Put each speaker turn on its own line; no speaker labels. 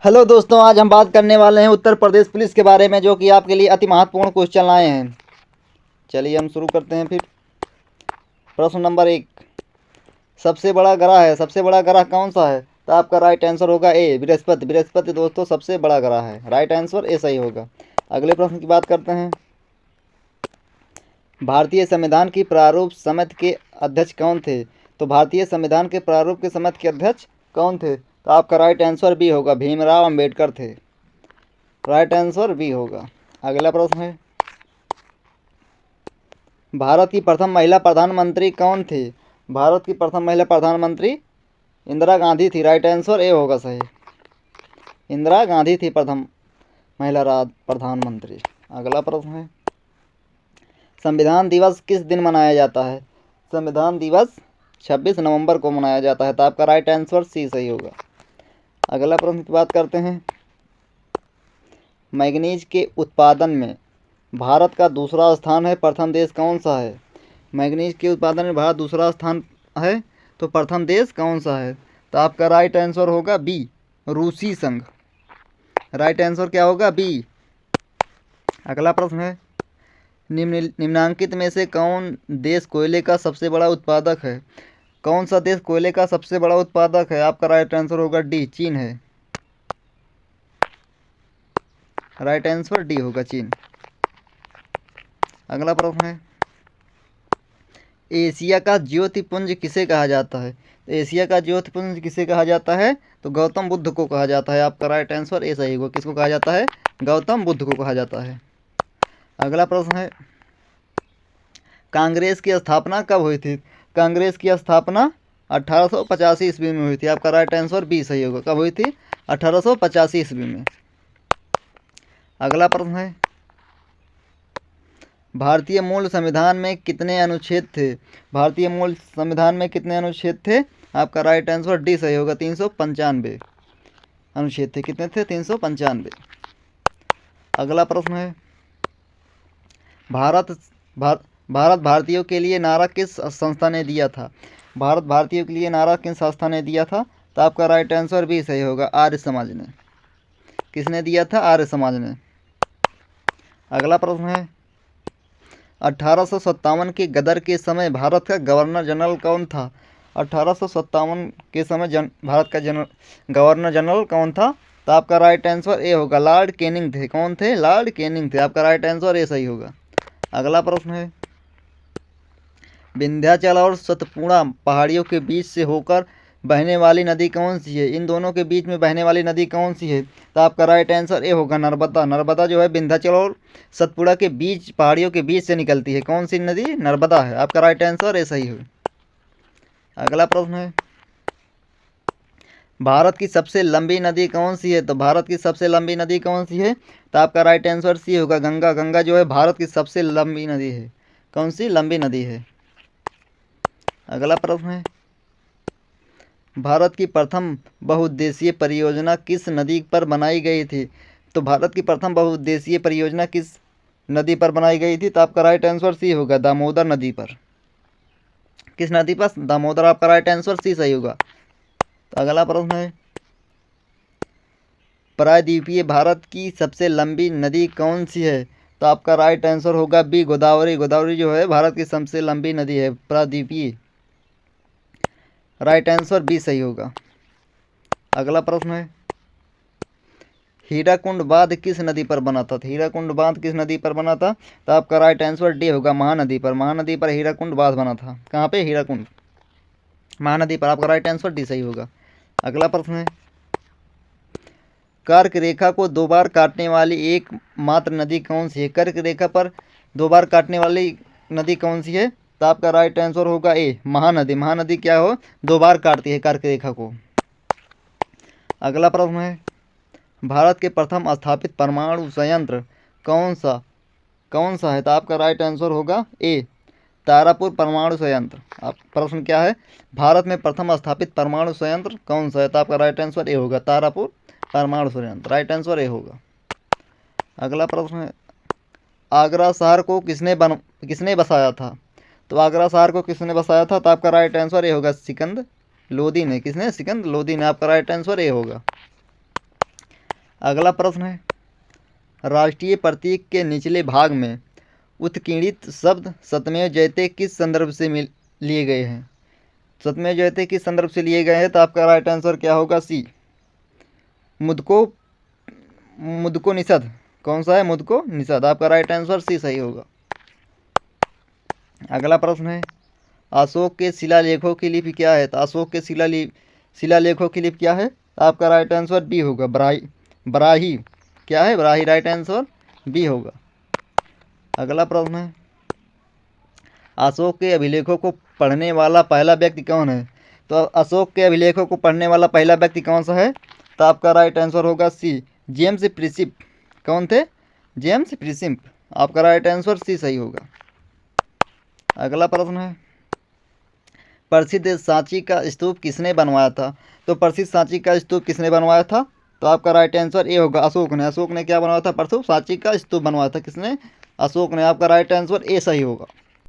Hello दोस्तों, आज हम बात करने वाले हैं उत्तर प्रदेश पुलिस के बारे में, जो कि आपके लिए अति महत्वपूर्ण क्वेश्चन आए हैं। चलिए हम शुरू करते हैं फिर। प्रश्न नंबर 1, सबसे बड़ा ग्रह है, सबसे बड़ा ग्रह कौन सा है? तो आपका राइट आंसर होगा ए, बृहस्पति। बृहस्पति दोस्तों सबसे बड़ा ग्रह है, राइट आंसर ए सही होगा। अगले प्रश्न की बात करते हैं। भारतीय संविधान की प्रारूप समिति के अध्यक्ष कौन थे? तो भारतीय संविधान के प्रारूप के समिति के अध्यक्ष कौन थे? तो आपका राइट आंसर बी होगा, भीमराव अंबेडकर थे। राइट आंसर बी होगा। अगला प्रश्न है, भारत की प्रथम महिला प्रधानमंत्री कौन थी? भारत की प्रथम महिला प्रधानमंत्री इंदिरा गांधी थी। राइट आंसर ए होगा सही, इंदिरा गांधी थी प्रथम महिला प्रधानमंत्री। अगला प्रश्न है, संविधान दिवस किस दिन मनाया जाता है? संविधान दिवस 26 नवंबर को मनाया जाता है। तो आपका राइट आंसर सी सही होगा। अगला प्रश्न की बात करते हैं, मैग्नीज के उत्पादन में भारत का दूसरा स्थान है, प्रथम देश कौन सा है? मैग्नीज के उत्पादन में भारत दूसरा स्थान है, तो प्रथम देश कौन सा है? तो आपका राइट आंसर होगा बी, रूसी संघ। राइट आंसर क्या होगा? बी। अगला प्रश्न है, निम्नांकित में से कौन देश कोयले का सबसे बड़ा उत्पादक है? कौन सा देश कोयले का सबसे बड़ा उत्पादक है? आपका राइट आंसर होगा डी, चीन है। राइट आंसर डी होगा, चीन। अगला प्रश्न है, एशिया का ज्योतिपुंज किसे कहा जाता है? एशिया का ज्योतिपुंज किसे कहा जाता है? तो गौतम बुद्ध को कहा जाता है। आपका राइट आंसर ए सही होगा। किसको कहा जाता है? गौतम बुद्ध को कहा जाता है। अगला प्रश्न है, कांग्रेस की स्थापना कब हुई थी? कांग्रेस की स्थापना 1885 ईस्वी में हुई थी। आपका राइट आंसर बी सही होगा। कब हुई थी? 1885 ईस्वी में। अगला प्रश्न है, भारतीय मूल संविधान में कितने अनुच्छेद थे? भारतीय मूल संविधान में कितने अनुच्छेद थे? आपका राइट आंसर डी सही होगा, 395 अनुच्छेद थे। कितने थे? 395। अगला प्रश्न है, भारत भारतीयों के लिए नारा किस संस्था ने दिया था? भारत भारतीयों के लिए नारा किस संस्था ने दिया था? तो आपका राइट आंसर भी सही होगा, आर्य समाज ने। किसने दिया था? आर्य समाज ने। अगला प्रश्न है, 1857 के गदर के समय भारत का गवर्नर जनरल कौन था? 1857 के समय भारत का गवर्नर जनरल कौन था? तो आपका राइट आंसर ए होगा, लॉर्ड कैनिंग थे। कौन थे? लॉर्ड कैनिंग थे। आपका राइट आंसर ए सही होगा। अगला प्रश्न है, विंध्याचल और सतपुड़ा पहाड़ियों के बीच से होकर बहने वाली नदी कौन सी है? इन दोनों के बीच में बहने वाली नदी कौन सी है? तो आपका राइट आंसर ए होगा, नर्मदा। नर्मदा जो है विंध्याचल और सतपुड़ा के बीच, पहाड़ियों के बीच से निकलती है। कौन सी नदी? नर्मदा है। आपका राइट आंसर ए सही है। अगला प्रश्न है, भारत की सबसे लंबी नदी कौन सी है? तो भारत की सबसे लंबी नदी कौन सी है? तो आपका राइट आंसर सी होगा, गंगा। गंगा जो है भारत की सबसे लंबी नदी है। कौन सी लंबी नदी है? अगला प्रश्न है, भारत की प्रथम बहुउद्देशीय परियोजना किस नदी पर बनाई गई थी? तो भारत की प्रथम बहुउद्देशीय परियोजना किस नदी पर बनाई गई थी? तो आपका राइट आंसर सी होगा, दामोदर नदी पर। किस नदी पर? दामोदर। आपका राइट आंसर सी सही होगा। तो अगला प्रश्न है, प्रायद्वीपीय भारत की सबसे लंबी नदी कौन सी है? तो आपका राइट आंसर होगा बी, गोदावरी। गोदावरी जो है भारत की सबसे लंबी नदी है, प्रायद्वीपीय। राइट आंसर बी सही होगा। अगला प्रश्न है, हीराकुंड बांध किस नदी पर बना था? हीराकुंड बांध किस नदी पर बना था? तो आपका राइट आंसर डी होगा, महानदी पर। महानदी पर हीराकुंड बांध बना था। कहाँ पे? हीराकुंड, महानदी पर। आपका राइट आंसर डी सही होगा। अगला प्रश्न है, कर्क रेखा को दो बार काटने वाली एकमात्र नदी कौन सी है? कर्क रेखा पर दो बार काटने वाली नदी कौन सी है? तो आपका राइट आंसर होगा ए, महानदी। महानदी क्या हो? दो बार काटती है कर्क रेखा को। अगला प्रश्न है, भारत के प्रथम स्थापित परमाणु संयंत्र कौन सा है? तो आपका राइट आंसर होगा ए, तारापुर परमाणु संयंत्र। आप प्रश्न क्या है? भारत में प्रथम स्थापित परमाणु संयंत्र कौन सा है? तो आपका राइट आंसर ए होगा, तारापुर परमाणु संयंत्र। राइट आंसर ए होगा। अगला प्रश्न है, आगरा शहर को किसने बसाया था? तो आगरा शहर को किसने बसाया था? तो आपका राइट आंसर ए होगा, सिकंद लोदी ने। किसने? सिकंद लोदी ने। आपका राइट आंसर ए होगा। अगला प्रश्न है, राष्ट्रीय प्रतीक के निचले भाग में उत्कीर्णित शब्द सत्यमेव जयते किस संदर्भ से लिए गए हैं? सत्यमेव जयते किस संदर्भ से लिए गए हैं? तो आपका राइट आंसर क्या होगा? सी, मुझको मुझको निषद। कौन सा है? मुझको निषद। आपका राइट आंसर सी सही होगा। अगला प्रश्न है, अशोक के शिलालेखों की लिपि क्या है? तो अशोक के शिलालेखों की लिपि क्या है? आपका राइट आंसर बी होगा, ब्राही। क्या है? ब्राही। राइट आंसर बी होगा। अगला प्रश्न है, अशोक के अभिलेखों को पढ़ने वाला पहला व्यक्ति कौन है? तो अशोक के अभिलेखों को पढ़ने वाला पहला व्यक्ति कौन सा है? तो आपका राइट आंसर होगा सी, जेम्स प्रिंसिप। कौन थे? James Princip. आपका राइट आंसर सी सही होगा। अगला प्रश्न है, प्रसिद्ध सांची का स्तूप किसने बनवाया था? तो प्रसिद्ध सांची का स्तूप किसने बनवाया था? तो आपका राइट आंसर ए होगा, अशोक ने। अशोक ने क्या बनवाया था? प्रसिद्ध सांची का स्तूप बनवाया था। किसने? अशोक ने। आपका राइट आंसर ए सही होगा।